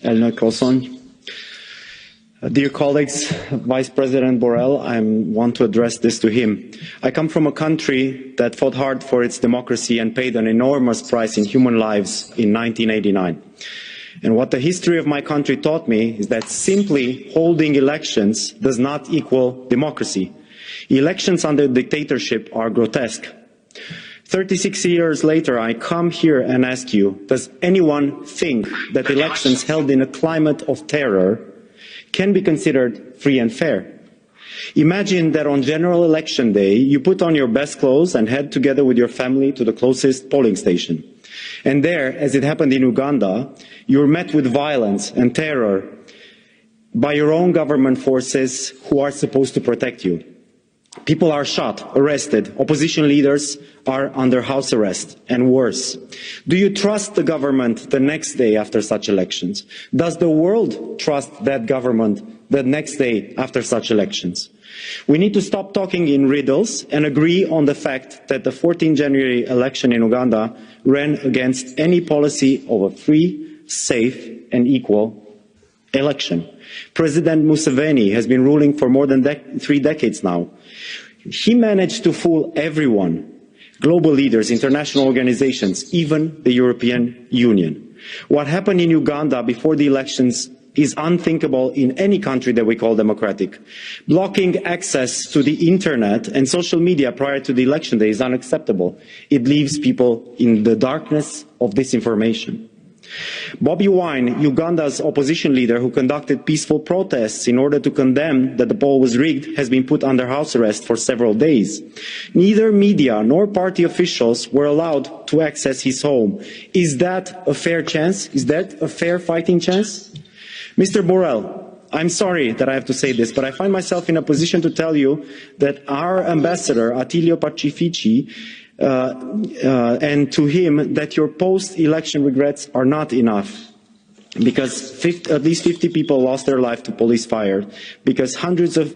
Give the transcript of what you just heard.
Elnök asszony. Dear colleagues, Vice President Borrell, I want to address this to him. I come from a country that fought hard for its democracy and paid an enormous price in human lives in 1989. And what the history of my country taught me is that simply holding elections does not equal democracy. Elections under dictatorship are grotesque. 36 years later, I come here and ask you, does anyone think that elections held in a climate of terror can be considered free and fair? Imagine that on general election day, you put on your best clothes and head together with your family to the closest polling station. And there, as it happened in Uganda, you're met with violence and terror by your own government forces who are supposed to protect you. People are shot, arrested, opposition leaders are under house arrest, and worse. Do you trust the government the next day after such elections? Does the world trust that government the next day after such elections? We need to stop talking in riddles and agree on the fact that the 14 January election in Uganda ran against any policy of a free, safe and equal election. President Museveni has been ruling for more than 3 decades now. He managed to fool everyone, global leaders, international organizations, even the European Union. What happened in Uganda before the elections is unthinkable in any country that we call democratic. Blocking access to the internet and social media prior to the election day is unacceptable. It leaves people in the darkness of disinformation. Bobiwine, Uganda's opposition leader who conducted peaceful protests in order to condemn that the poll was rigged, has been put under house arrest for several days. Neither media nor party officials were allowed to access his home. Is that a fair chance? Is that a fair fighting chance? Mr. Borrell, I'm sorry that I have to say this, but I find myself in a position to tell you that our ambassador, Attilio Pacifici, and to him that your post-election regrets are not enough, because at least 50 people lost their life to police fire, because hundreds of